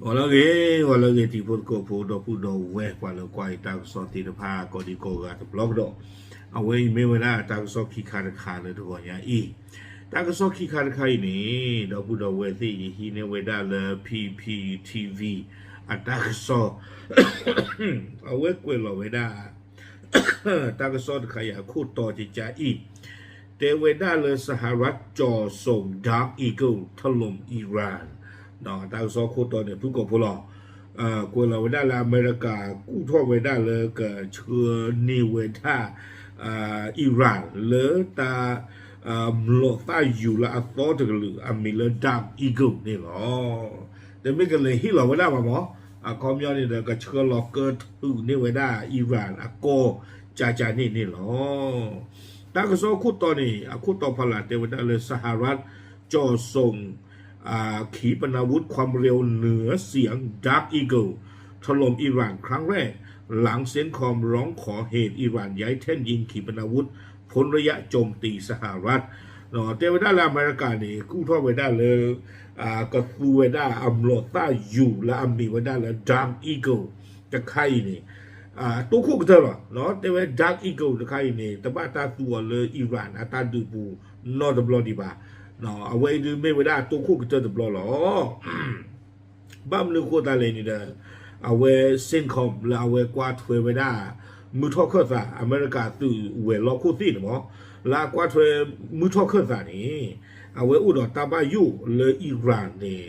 wala ge ti pot ko po do pu do we kwa lo kwa ta so ti de pha ko di ko ga to blog do awe me wala ta so ki kha le to ya i ta so ki kha ni do pu do we ti hi ne we da le PPTV ta so awe kwe lo we da ta so de kha ya khu to ji ja iเทวดาเลยสหรัฐจ่อส่งดาร์กอีเกิลถล่มอิหร่านเนาะดาวซอโคตอนเนี่ยพูดกับพวกเรากวนเราเวลาละอเมริกากู้ทั่วเวลาเลยกับเชื้อนิเวศาอิหร่านเลยตาโลต้าอยู่ละอัตโตถึงหรืออเมริกาอีเกิลนี่หรอแต่ไม่กันเลยที่เราเวลามาหมอคอมยอนนี่เด็กกับเชื้อล็อกเกอร์ถึงนิเวศาอิหร่านโกจานี่หรอตากสอคุตอนี่คุตอพลาเทวดาเลยสหรัฐจ่อส่งขีปนาวุธความเร็วเหนือเสียง Dark Eagle ถล่มอิหร่านครั้งแรกหลังเซนคอมร้องขอเหตุอิหร่านย้ายแท่นยิงขีปนาวุธพ้นระยะโจมตีสหรัฐเนาะเทวดาละอเมริกานี่กู้ทั่วเวดาเลยกฟูเวดาอัมโลต้าอยู่และอัมมีเวดาเลย Dark Eagle จะใครนี่ตัวคู่กันเถอะเนาะแต่ว่าดักอีเกิลจะใครเนี่ยแต่ว่าตาตัวเลยอิหร่านตาดูปูนอตบลอดีป่ะเนาะเอาไว้ดูไม่ไว้ได้ตัวคู่กันเถอะตบลอหรอบ้ามเรื่องโคตรเลยนี่เด้อเอาไว้เส้นคอมแล้วเอาไว้กวาดถวยไว้ได้มือทอขึ้นซะอเมริกาตื่เวลล็อกคู่ที่เนาะลากวาดถวยมือทอขึ้นซะนี่เอาไว้อุดรตาบายุเลยอิหร่านเนี่ย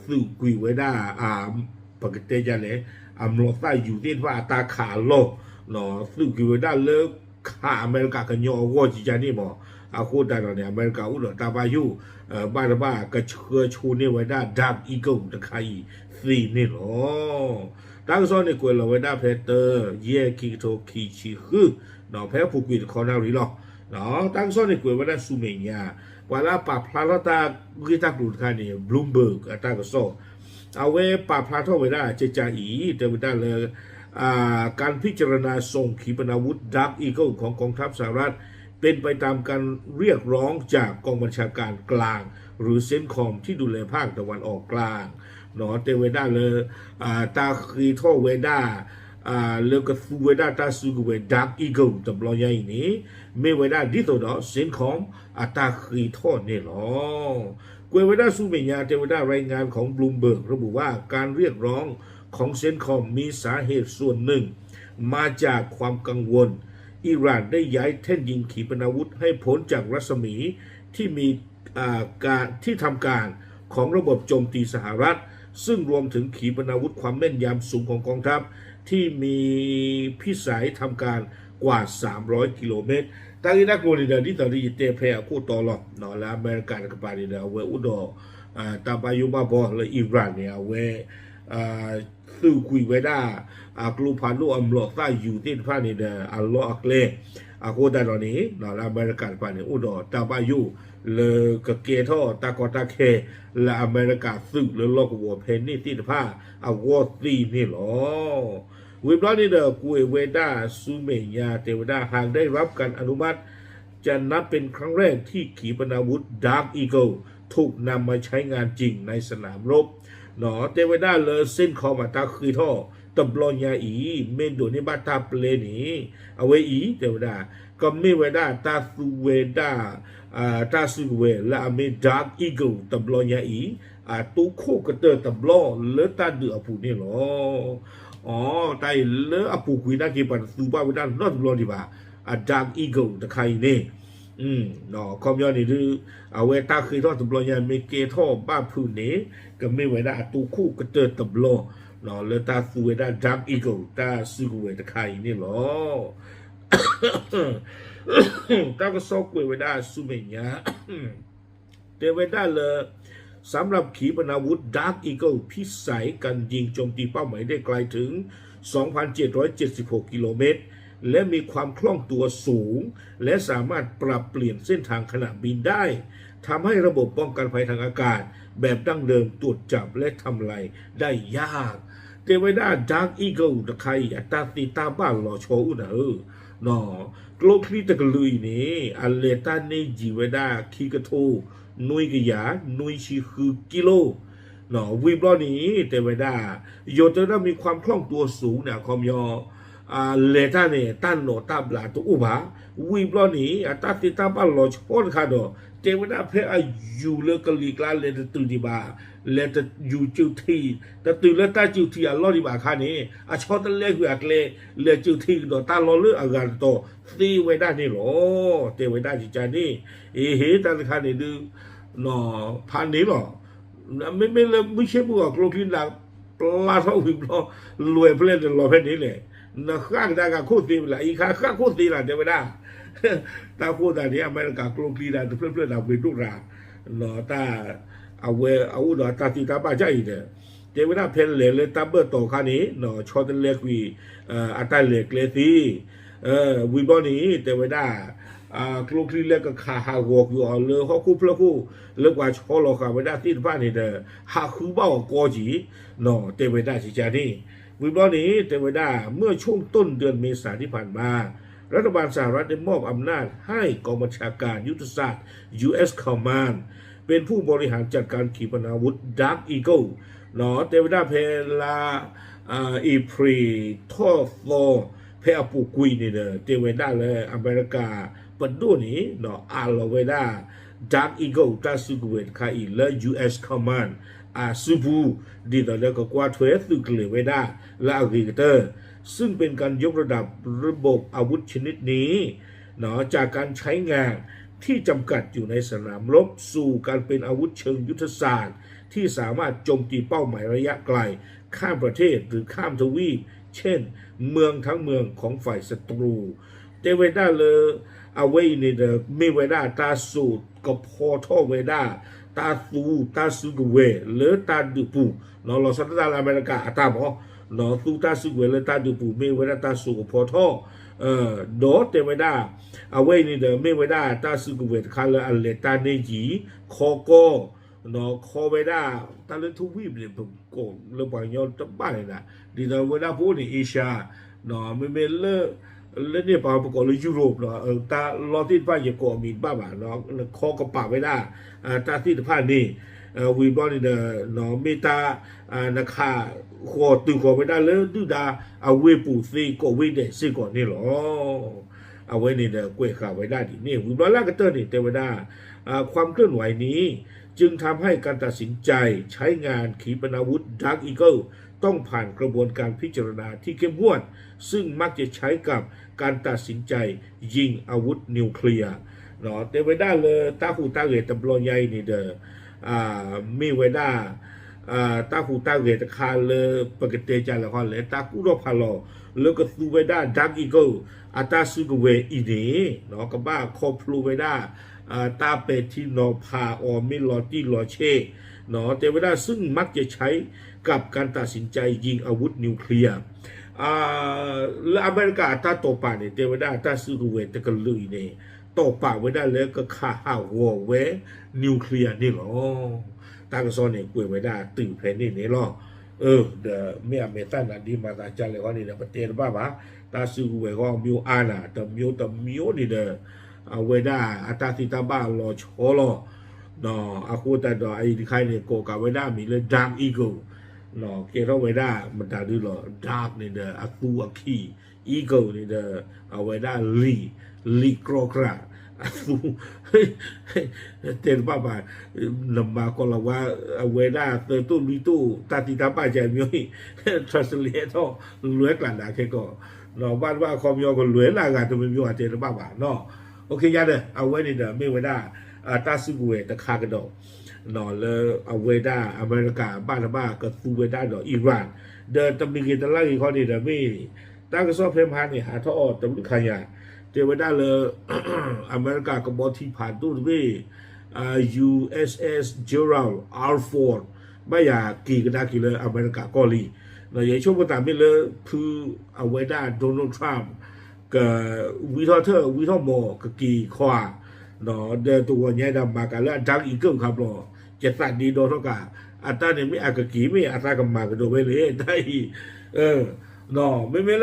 สื่อกุยไว้ได้ปกติจะเลยอเมริกาอยู่ที่ว่าตาขาโลเนาะซึ่งคือว่าเลิกขาอเมริกากันยอว่าจีจานี่บอกโคตรแต่เนี่ยอเมริกาอุดรตาบายุบ้านก็เชื่อชูนี่ไว้ได้ดักอีเกิลตะไคร้สีนี่หรอตั้งซ้อนในกวนเราไว้ได้เพเตอร์เย่คิโตคิชิคือเนาะแพ้ผูกวิดคอนารีหรอเนาะตั้งซ้อนในกวนไว้ได้ซูเมียว่าละปะพลาลตากิตากรุดคันนี่บลูมเบิร์กตากซ้อเอาไว้ปราบพลาดเท่าไว้ได้เจจาอีเทวดาเลยการพิจารณาส่งขีปนาวุธดักอีเกิลของกองทัพสหรัฐเป็นไปตามการเรียกร้องจากกองบัญชาการกลางหรือเซนคอมที่ดูแลภาคตะวันออกกลางเนาะเทวดาเลยตาคีโทเวดาเลกฟูเวดาตาซูกเวดักอีเกิลตบลอยใหญ่นี้ไม่เวดาดิโตดอเซนคอมตาคีโทเนี่ยหรอกวยเวดาซูเมียเทวดารายงานของบลูมเบิร์กระบุว่าการเรียกร้องของเซนคอมมีสาเหตุส่วนหนึ่งมาจากความกังวลอิหร่านได้ย้ายแท่นยิงขีปนาวุธให้พ้นจากรัศมีที่มีการที่ทำการของระบบโจมตีสหรัฐซึ่งรวมถึงขีปนาวุธความแม่นยำสูงของกองทัพที่มีพิสัยทำการกว่า300กิโลเมตรตากินักโมนิดาดิตาดิเตเพอคู่ต่อหลอกเนาะแล้วอเมริกันกับปานิดาเวอุดอตาบายุบาบอและอิหร่านเนี่ยเวสื่อคุยไว้ได้กลุ่มพันธุ์อัมโลต้าอยู่ที่พานิดาอัลลอฮ์อักเลโคดาตอนนี้เนาะแล้วอเมริกันปานิอุดอตาบายุเลกเกทอตากอตาเคและอเมริกาซึ่งเลยโลกวัวเพนนี่ที่ผ้าวอตีนี่หรอวิบล้อนี่เด้อกุยเวดาซูเมียเทวดาหากได้รับการอนุมัติจะนับเป็นครั้งแรกที่ขีปนาวุธดาร์กอีเกิลถูกนำมาใช้งานจริงในสนามรบเนาะเทวดาเลยเส้นคอมาตาคือท่อตบลอนยาอีเมนโดนิบาตาเปลนี่เอาไว้อีเทวดาก็ไม่เวดาตาซูเวดาตาซูเวและอเมดาร์กอีเกิลตบลอนยาอีตู้คู่กระเตอตบลอเลตาเดือผู้นี่หรอแต่เลอปูกุยนักกีฬาสูบาวิดานนอตบลอดีบ่าดักอีเกิลตะไคร้เนี่ยเนาะคอมยอนี่ดูเอาไว้ตาคือทอดตบลอยาเมเกทอบ้าพื้นเนี่ยก็ไม่ไว้ได้ตูคู่ก็เจอตบลอเนาะเลตาสูเวด้าดักอีเกิลตาสูเวตะไคร้เนี่ยหรอตาก็ซอกเวด้าสูเมียเตเวด้าเลยสำหรับขีปนาวุธดาร์กอีเกิลพิสัยกันยิงโจมตีเป้าหมายได้ไกลถึง 2,776 กิโลเมตรและมีความคล่องตัวสูงและสามารถปรับเปลี่ยนเส้นทางขณะบินได้ทำให้ระบบป้องกันภัยทางอากาศแบบดั้งเดิมตรวจจับและทำลายได้ยากเทวดาดาร์กอีเกิลตะไคร้ตาตีตาบ้านหล่อโชว์นะเนาะโกลคลีตะกลุยนี่อัลเลตาเนจิเวดาคีกะโทนุยกะยานุยชิคือกิโล เนาะวิบล้อนี้เตเวด้าโยเตอร์มีความคล่องตัวสูงเนี่ยคอมยอเลต้าเนี่ยตั้นโนตาบลาตัวอุบาวิบล้อนี้ตาติตาบาลอชอนคาโดเตเวด้าเพออยู่เลกลีกลาเลตตุดีบาเลตอยู่จิวทีแต่ตุเลตาจิวทีลอดีบาคานี้ชอตเลกอยากเลจิวทีโดตาลอเลอาการโตตีเวด้านี่หรอเตเวด้าจิจานี่เฮตาคานี่ดูเนาะพันนี้หรอไม่เลยไม่ใช่พวกโลกินดาปลาเท่าวิบล้อรวยเพลินรอเพลินนี้เลยนะข้างดากาโคตรตีละอีข้าโคตรตีละเดี๋ยวไม่ได้ตาโคตรนี้อเมริกาโกลกีดาเพื่อนเราไปทุกราเนาะตาเอาอุดรตาตีตาบ้าใจเนี่ยเดี๋ยวไม่ได้เพลเลยตาเบอร์โตคันนี้เนาะชอตเล็กวีอัตเล็กเลซีวิบนี้เดี๋ยวไม่ได้โกลกีเล็กก็ขาหาวอกอยู่เลยเขาคู่เพลคู่เลิกว่าชอลค่ะไม่ได้ที่บ้านนี่เด้อหาคู่เบ้าก้อจีเนาะเดี๋ยวไม่ได้สิจานี่วิบนี้เตวดาเมื่อช่วงต้นเดือนเมษายนที่ผ่านมารัฐบาลสหรัฐได้มอบอำนาจให้กองบัญชาการยุทธศาสตร์ U.S. Command เป็นผู้บริหารจัดการขีปนาวุธ Dark Eagle เนาะเตวดาเพลาอีพรีทอโลเพอปูกุยนี่เด้อเตวดาเลยอเมริกาปัดดูนี่เนาะอาลเวดา Dark Eagle ตาสุกเวทคาอีและ U.S. Commandซูบูดีต่อแล้วก็กวาดเทวสุกเลเวดาและอัลกิเตอร์ซึ่งเป็นการยกระดับระบบอาวุธชนิดนี้เนาะจากการใช้งานที่จำกัดอยู่ในสนามรบสู่การเป็นอาวุธเชิงยุทธศาสตร์ที่สามารถโจมตีเป้าหมายระยะไกลข้ามประเทศหรือข้ามทวีปเช่นเมืองทั้งเมืองของฝ่ายศัตรูเตเวดาเลยเอาไว้ในเดมีเวดาตาสูดกับพอท่อเวดาตาสุกเวหรือตาดูปูเนาะเราสัตว์ตาอเมริกาตาบอเนาะตาสุกเวหรือตาดูปูไม่เวลาตาสุกพอท่อโดเตไม่ได้เอาไว้นี่เด้อไม่เวลาตาสุกเวคาเลอัลเลตาเนจีคอโกเนาะคอเวดาตาเลทุวีเนี่ยผมโกเรื่องบางอย่างจะบ้าเลยนะดีแต่เวลาพูดในเอเชียเนาะไม่แล้วเนี่ยปาปกติยุโรปเนาะตาลอติดป้ายก็มีบ้าบ่าเนาะคอกระป๋าไม่ได้ตาที่ผ่านนี่วีบอลนี่เนาะมีตานะคะขอตื่นขอไม่ได้เลยดูดาเอาเวปูซีก็เวเดซีก่อนนี่หรอเอาไว้นี่กล้วยข่าวไว้ได้ดินี่วีบอลล่ากระเตอร์นี่เทวดาความเคลื่อนไหวนี้จึงทำให้การตัดสินใจใช้งานขีปนาวุธ Dark Eagle ต้องผ่านกระบวนการพิจารณาที่เข้มงวดซึ่งมักจะใช้กับการตัดสินใจยิงอาวุธนิวเคลียร์เนาะแต่ไว้ได้เลยตาหูตาเกตตำรวจใหญ่นี่เด้อมีไว้ได้ตาหูตาเกตคาเลยปกติจาละครเลยตากูรอพาลอแล้วก็สูไว้ได้ดักอีเกิลตาสุกเวอีนี่เนาะก็บ้าคอพลูไว้ได้ตาเป็ดที่นอพาออมิลอตี้ลอเช่เนาะแต่ไว้ได้ซึ่งมักจะใช้กับการตัดสินใจยิงอาวุธนิวเคลียร์และอเมริกาตาโตป่าเนี่ยเทวดาตาสุรุเวตก็ลุยเนี่ยโตป่าไว้ได้แล้วก็ฆ่าหัวเวนิวเคลียร์นี่หรอตากระซอนเนี่ยกล้วยไว้ได้ตื่นเพลนนี่หรอเดเมียเมตันอันดีมาตาจันเลยว่านี่เนี่ยประเทศบ้าบ้าตาสุรุเวก็มิวอาณาแต่มิวนี่เด้อเอาไว้ได้อัตติตาบ้ารอชอลอเนาะอาคูแต่ดอไอ้ที่ใครเนี่ยโกกาไว้ได้มีเลยดังอีเกิลเนาะเกเราไว้ได้มันตาดูหรอดาร์กนี่เด้ออาตูอาคีอีเกิลนี่เด้อเอาไว้ได้ลีกรอกราอาตูเต็นป้าบ่านำมาก็ละว่าเอาไว้ได้เตอตู้ลีตู้ตาติตาป้าใจมีทรัสเลียท่อรวยกลั่นด่าแค่ก็เนาะบ้านว่าคอมยอก็รวยล่างานตัวมีว่าเจนป้าบ่าเนาะโอเคยาเด้อเอาไว้นี่เด้อไม่ไว้ได้ตาสุกเวตะคากระดอกนอนเลยเอาเวด้าอเมริกาบ้านบ้าก็ซูเวด้าดอกอิหร่านเดินตำลึงกินตะไลเขานี่เด้อไม่ตั้งกระสอบเพมพานนี่หาท่อตำลึงขยะเจเวด้าเลยอเมริกาก็บอกที่ผ่านตู้ด้วย USS Gerald R. Ford ไม่อยากกี่กระดาษกี่เลยอเมริกาก็ลีเราอย่างช่วงต่างๆไม่เลยคือเอาไว้ได้โดนัลด์ทรัมป์กับวิทอมอกับกี่ขวาเนาะเดินตัวใหญ่ดำมากันแล้วดังอีกเกิลครับเนาะจะตัดดีโดนเท่ากับอัตราเนี่ยไม่อากกี่ไม่อัตรากับมากันโดนไปเลยได้เนาะไม่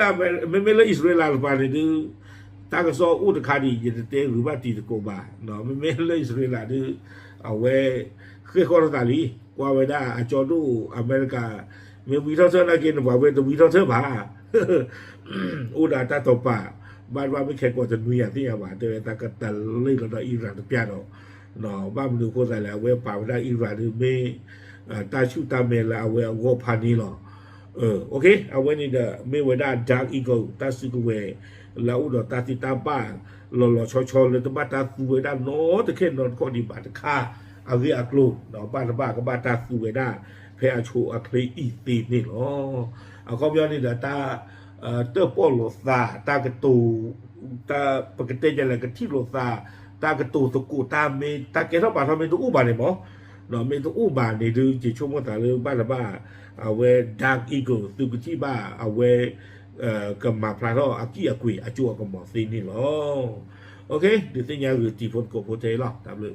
ละอิสราเอลปาเนี่ยดู ตากระซออุตคาดีจะเตะหรือว่าตีตะโกบาเนาะไม่เลยสุดละดื้อเอาไว้เคยขอตาลีกว่าเวลาจอดูอเมริกามีวิธีเท่านั้นกินว่าเวตัววิธีเท่าบ้าอุดาตาตบป่าบ้านว่าไม่แค่กว่าจะนุยที่ว่าแต่ตากตะเลยก็ได้อิหร่านเปียโนเนาะบ้านมันดูโคตรใส่แล้วเวป่าได้อิหร่านหรือไม่ตาชูตาเมลเอาไว้เอาวพานีหรอโอเคเอาไว้นี่เด้อไม่เวลาดาร์กอีเกิลตาสุกเวแล้วอุดตาติตาบ้าหล่อชอเลยตบ้าตาสุเวดาโนตะเข็นนอนก็ดีบาตะค่าเอาเรียกลูกเนาะบ้านบ้าก็บ้าตาสุเวดาเพอชูอัคลีอีตีนี่หรอเอาเขาย้อนนี่เด้อตาเตอร์โปโลซาตากระตูตาปกติจะอะไรกันที่โลซาตากระตูตะกูตาเมตาเกทับป่าทำเป็นตัวอุบาเนี่ยมั้งเนาะเป็นตัวอุบาเนี่ยดูจีช่วงว่าแต่เรื่องบ้านบ้าเอาไว้ดาร์กอีเกิลตัวกุจิบ้าเอาไว้กับมาพลาดอากี้อากุยอาจูกับหมอซีนี่หรอโอเคเดี๋ยวสิ่งอย่างอื่นที่ผมก็พูดเทหรอกตามเลย